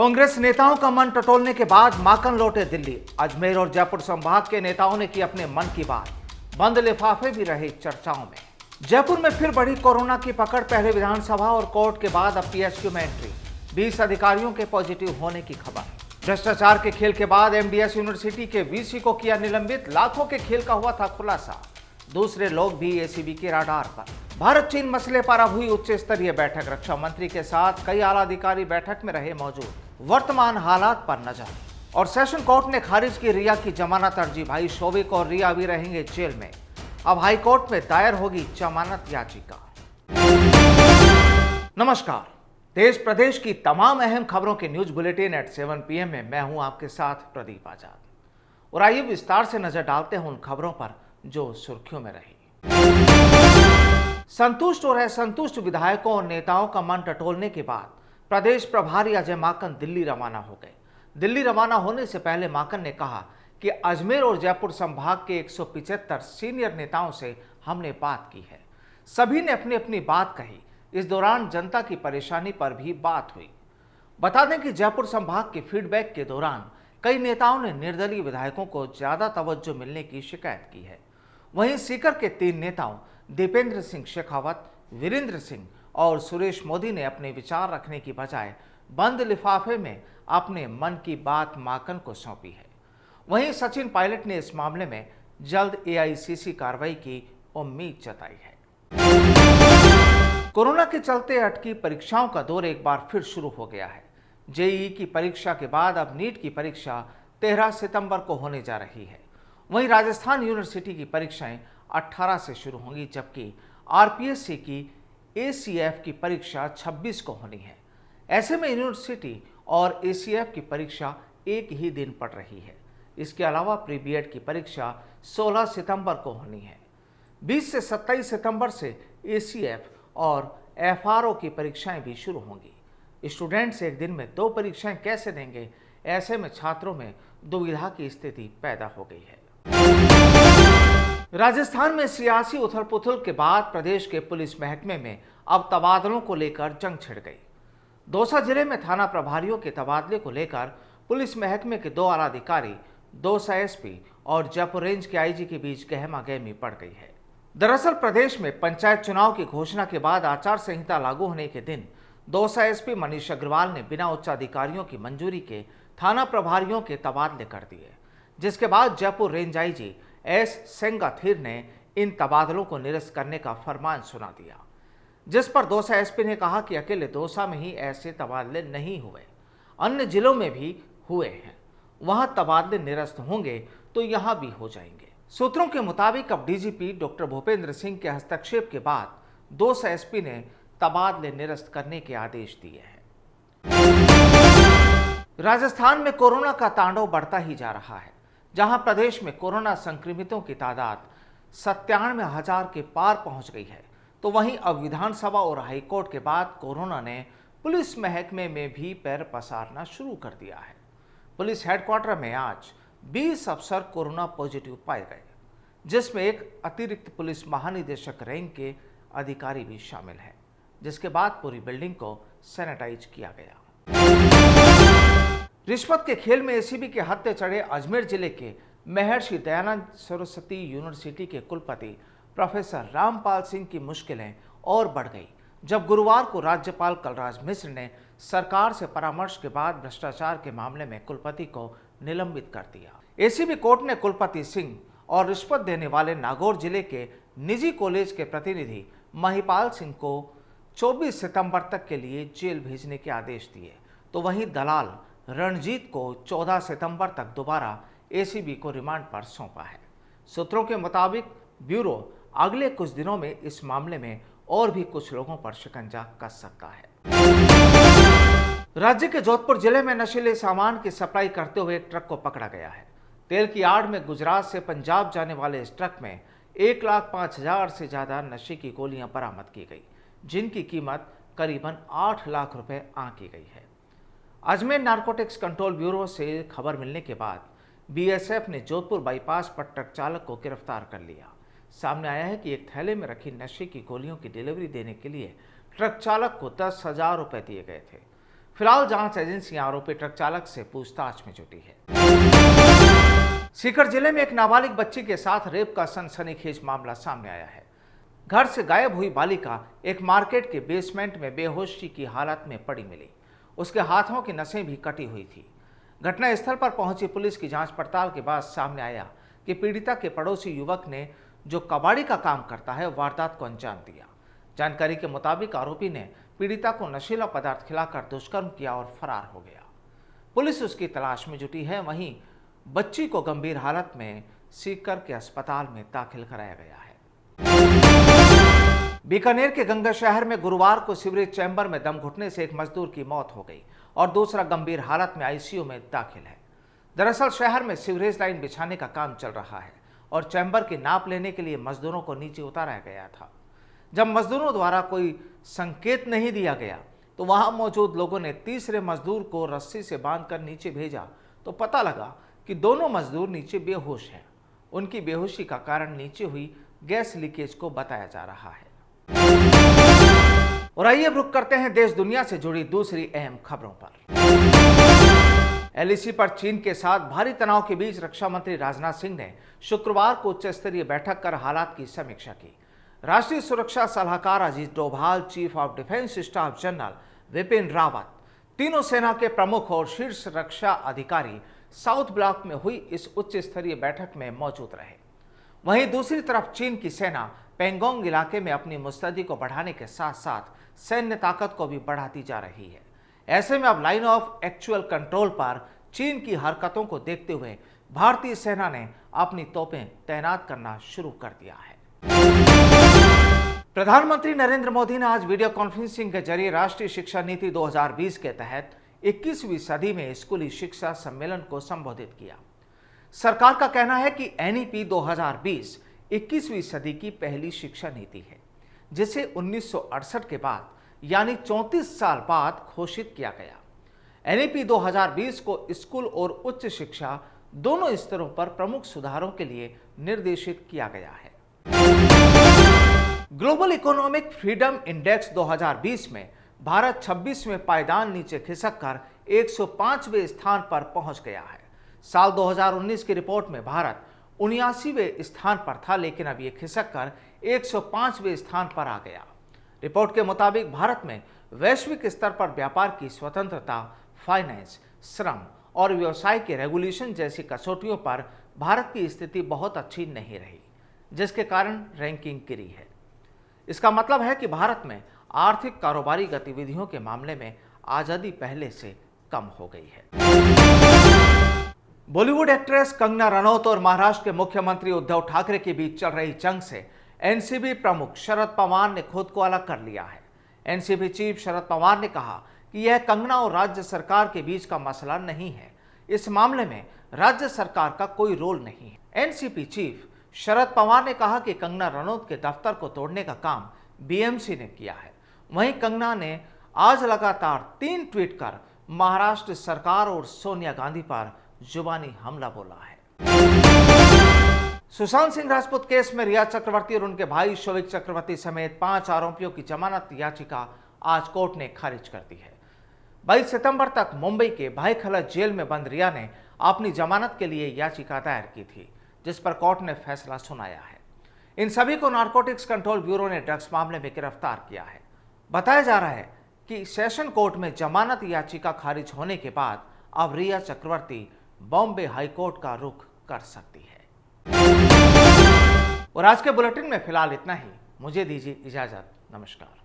कांग्रेस नेताओं का मन टटोलने के बाद माकन लौटे दिल्ली। अजमेर और जयपुर संभाग के नेताओं ने की अपने मन की बात। बंद लिफाफे भी रहे चर्चाओं में। जयपुर में फिर बढ़ी कोरोना की पकड़। पहले विधानसभा और कोर्ट के बाद अब पीएचक्यू में एंट्री। 20 अधिकारियों के पॉजिटिव होने की खबर। भ्रष्टाचार के खेल के बाद एमडीएस यूनिवर्सिटी के वीसी को किया निलंबित। लाखों के खेल का हुआ था खुलासा। दूसरे लोग भी एसीबी के राडार पर। भारत चीन मसले पर अब हुई उच्च स्तरीय बैठक। रक्षा मंत्री के साथ कई आला अधिकारी बैठक में रहे मौजूद। वर्तमान हालात पर नजर। और सेशन कोर्ट ने खारिज की रिया की जमानत अर्जी। भाई शोविक और रिया भी रहेंगे जेल में। अब हाई कोर्ट में दायर होगी जमानत याचिका। नमस्कार, देश प्रदेश की तमाम अहम खबरों के न्यूज बुलेटिन एट 7 PM में मैं हूं आपके साथ प्रदीप आजाद। और आइए विस्तार से नजर डालते हैं उन खबरों पर जो सुर्खियों में रही। संतुष्ट और असंतुष्ट विधायकों और नेताओं का मन टटोलने के बाद प्रदेश प्रभारी अजय माकन दिल्ली रवाना हो गए। दिल्ली रवाना होने से पहले माकन ने कहा कि अजमेर और जयपुर संभाग के 175 सीनियर नेताओं से हमने बात की है। सभी ने अपनी अपनी बात कही। इस दौरान जनता की परेशानी पर भी बात हुई। बता दें कि जयपुर संभाग के फीडबैक के दौरान कई नेताओं ने निर्दलीय विधायकों को ज्यादा तवज्जो मिलने की शिकायत की है। वहीं सीकर के 3 नेताओं दीपेंद्र सिंह शेखावत, वीरेंद्र सिंह और सुरेश मोदी ने अपने विचार रखने की बजाय बंद लिफाफे में अपने मन की बात माकन को सौंपी है। वहीं सचिन पायलट ने इस मामले में जल्द एआईसीसी कार्रवाई की उम्मीद जताई है। कोरोना के चलते अटकी परीक्षाओं का दौर एक बार फिर शुरू हो गया है। जेईई की परीक्षा के बाद अब नीट की परीक्षा 13 सितंबर को होने जा रही है। वहीं राजस्थान यूनिवर्सिटी की परीक्षाएं 18 से शुरू होंगी, जबकि आरपीएससी की एसीएफ की परीक्षा 26 को होनी है। ऐसे में यूनिवर्सिटी और एसीएफ की परीक्षा एक ही दिन पड़ रही है। इसके अलावा प्री बीएड की परीक्षा 16 सितंबर को होनी है। 20 से 27 सितंबर से एसीएफ और एफआरओ की परीक्षाएं भी शुरू होंगी। स्टूडेंट्स एक दिन में 2 परीक्षाएं कैसे देंगे? ऐसे में छात्रों में दुविधा की स्थिति पैदा हो गई है। राजस्थान में सियासी उथल-पुथल के बाद प्रदेश के पुलिस महकमे में अब तबादलों को लेकर जंग छिड़ गई। दौसा जिले में थाना प्रभारियों के तबादले को लेकर पुलिस महकमे के 2 आला अधिकारी, दौसा एसपी और जयपुर रेंज के आईजी के बीच गहमागहमी पड़ गई है। दरअसल प्रदेश में पंचायत चुनाव की घोषणा के बाद आचार संहिता लागू होने के दिन दौसा एसपी मनीष अग्रवाल ने बिना उच्च अधिकारियों की मंजूरी के थाना प्रभारियों के तबादले कर दिए, जिसके बाद Jaipur range IG S Sengathir ने इन तबादलों को निरस्त करने का फरमान सुना दिया, जिस पर दौसा एसपी ने कहा कि अकेले दौसा में ही ऐसे तबादले नहीं हुए, अन्य जिलों में भी हुए हैं। वहां तबादले निरस्त होंगे तो यहां भी हो जाएंगे। सूत्रों के मुताबिक अब डीजीपी डॉक्टर भूपेंद्र सिंह के हस्तक्षेप के बाद दौसा एसपी ने तबादले निरस्त करने के आदेश दिए हैं। राजस्थान में कोरोना का तांडव बढ़ता ही जा रहा है। जहां प्रदेश में कोरोना संक्रमितों की तादाद 97,000 के पार पहुंच गई है, तो वहीं अब विधानसभा और हाईकोर्ट के बाद कोरोना ने पुलिस महकमे में भी पैर पसारना शुरू कर दिया है। पुलिस हेडक्वार्टर में आज 20 अफसर कोरोना पॉजिटिव पाए गए, जिसमें एक अतिरिक्त पुलिस महानिदेशक रैंक के अधिकारी भी शामिल है, जिसके बाद पूरी बिल्डिंग को सैनिटाइज किया गया। रिश्वत के खेल में एसीबी के हत्थे चढ़े अजमेर जिले के महर्षि दयानंद सरस्वती यूनिवर्सिटी के कुलपति प्रोफेसर रामपाल सिंह की मुश्किलें और बढ़ गई, जब गुरुवार को राज्यपाल कलराज मिश्र ने सरकार से परामर्श के बाद भ्रष्टाचार के मामले में कुलपति को निलंबित कर दिया। एसीबी कोर्ट ने कुलपति सिंह और रिश्वत देने वाले नागौर जिले के निजी कॉलेज के प्रतिनिधि महिपाल सिंह को 24 सितंबर तक के लिए जेल भेजने के आदेश दिए, तो वहीं दलाल रणजीत को 14 सितंबर तक दोबारा एसीबी को रिमांड पर सौंपा है। सूत्रों के मुताबिक ब्यूरो अगले कुछ दिनों में इस मामले में और भी कुछ लोगों पर शिकंजा कस सकता है। राज्य के जोधपुर जिले में नशीले सामान की सप्लाई करते हुए एक ट्रक को पकड़ा गया है। तेल की आड़ में गुजरात से पंजाब जाने वाले इस ट्रक में 1,05,000 से ज्यादा नशे की गोलियां बरामद की गई, जिनकी कीमत करीबन 8 लाख रुपए आंकी गई है। अजमेर नारकोटिक्स कंट्रोल ब्यूरो से खबर मिलने के बाद बीएसएफ ने जोधपुर बाईपास पर ट्रक चालक को गिरफ्तार कर लिया। सामने आया है कि एक थैले में रखी नशे की गोलियों की डिलीवरी देने के लिए ट्रक चालक को 10,000 रुपए दिए गए थे। फिलहाल जांच एजेंसियां आरोपी ट्रक चालक से पूछताछ में जुटी है। सीकर जिले में एक नाबालिग बच्ची के साथ रेप का सनसनीखेज मामला सामने आया है। घर से गायब हुई बालिका एक मार्केट के बेसमेंट में बेहोशी की हालत में पड़ी मिली। उसके हाथों की नसें भी कटी हुई थी। घटनास्थल पर पहुंची पुलिस की जांच पड़ताल के बाद सामने आया कि पीड़िता के पड़ोसी युवक ने, जो कबाड़ी का काम करता है, वारदात को अंजाम दिया। जानकारी के मुताबिक आरोपी ने पीड़िता को नशीला पदार्थ खिलाकर दुष्कर्म किया और फरार हो गया। पुलिस उसकी तलाश में जुटी है। वहीं बच्ची को गंभीर हालत में सीकर के अस्पताल में दाखिल कराया गया है। बीकानेर के गंगा शहर में गुरुवार को सीवरेज चैम्बर में दम घुटने से एक मजदूर की मौत हो गई और दूसरा गंभीर हालत में आईसीयू में दाखिल है। दरअसल शहर में सीवरेज लाइन बिछाने का काम चल रहा है और चैम्बर की नाप लेने के लिए मजदूरों को नीचे उतारा गया था। जब मजदूरों द्वारा कोई संकेत नहीं दिया गया तो वहां मौजूद लोगों ने तीसरे मजदूर को रस्सी से बांधकर नीचे भेजा तो पता लगा कि दोनों मजदूर नीचे बेहोश हैं। उनकी बेहोशी का कारण नीचे हुई गैस लीकेज को बताया जा रहा है। और आइए रुख करते हैं देश दुनिया से जुड़ी दूसरी अहम खबरों पर। एलएसी पर चीन के साथ भारी तनाव के बीच रक्षा मंत्री राजनाथ सिंह ने शुक्रवार को उच्च स्तरीय बैठक कर हालात की समीक्षा की। राष्ट्रीय सुरक्षा सलाहकार Ajit Doval, chief of defence staff general Vipin Rawat, तीनों सेना के प्रमुख और शीर्ष रक्षा अधिकारी साउथ ब्लॉक में हुई इस उच्च स्तरीय बैठक में मौजूद रहे। वहीं दूसरी तरफ चीन की सेना पेंगोंग इलाके में अपनी मुस्तैदी को बढ़ाने के साथ साथ सैन्य ताकत को भी बढ़ाती जा रही है। ऐसे में अब लाइन ऑफ एक्चुअल कंट्रोल पर चीन की हरकतों को देखते हुए भारतीय सेना ने अपनी तोपें तैनात करना शुरू कर दिया है। प्रधानमंत्री नरेंद्र मोदी ने आज वीडियो कॉन्फ्रेंसिंग के जरिए राष्ट्रीय शिक्षा नीति 2020 के तहत 21वीं सदी में स्कूली शिक्षा सम्मेलन को संबोधित किया। सरकार का कहना है कि एनईपी 2020 21वीं सदी की पहली शिक्षा नीति है, जिसे 1968 के बाद यानी 34 साल बाद घोषित किया गया। एनईपी 2020 को स्कूल और उच्च शिक्षा दोनों स्तरों पर प्रमुख सुधारों के लिए निर्देशित किया गया है। ग्लोबल इकोनॉमिक फ्रीडम इंडेक्स 2020 में भारत 26वें पायदान नीचे खिसककर 105वें स्थान पर पहुंच गया है। साल 2019 की रिपोर्ट में भारत 79वें स्थान पर था, लेकिन अब ये खिसककर 105वें स्थान पर आ गया। रिपोर्ट के मुताबिक भारत में वैश्विक स्तर पर व्यापार की स्वतंत्रता, फाइनेंस, श्रम और व्यवसाय के रेगुलेशन जैसी कसौटियों पर भारत की स्थिति बहुत अच्छी नहीं रही, जिसके कारण रैंकिंग गिरी है। इसका मतलब है कि भारत में आर्थिक कारोबारी गतिविधियों के मामले में आजादी पहले से कम हो गई है। बॉलीवुड एक्ट्रेस कंगना रनौत और महाराष्ट्र के मुख्यमंत्री उद्धव ठाकरे के बीच चल रही जंग से एनसीपी प्रमुख शरद पवार ने खुद को अलग कर लिया है। एनसीपी चीफ शरद पवार ने कहा कि यह कंगना और राज्य सरकार के बीच का मसला नहीं है। इस मामले में राज्य सरकार का कोई रोल नहीं है। एनसीपी चीफ शरद पवार ने कहा कि कंगना रनौत के दफ्तर को तोड़ने का काम बीएमसी ने किया है। वहीं कंगना ने आज लगातार 3 ट्वीट कर महाराष्ट्र सरकार और सोनिया गांधी पर जुबानी हमला बोला है। सुशांत सिंह राजपूत केस में रिया चक्रवर्ती और उनके भाई शोविक चक्रवर्ती समेत 5 आरोपियों की जमानत याचिका आज कोर्ट ने खारिज कर दी है। 22 सितंबर तक मुंबई के भाईखला जेल में बंद रिया ने अपनी जमानत के लिए याचिका दायर की थी, जिस पर कोर्ट ने फैसला सुनाया है। इन सभी को नारकोटिक्स कंट्रोल ब्यूरो ने ड्रग्स मामले में गिरफ्तार किया है। बताया जा रहा है कि सेशन कोर्ट में जमानत याचिका खारिज होने के बाद अब रिया चक्रवर्ती बॉम्बे हाईकोर्ट का रुख कर सकती है। और आज के बुलेटिन में फिलहाल इतना ही। मुझे दीजिए इजाजत। नमस्कार।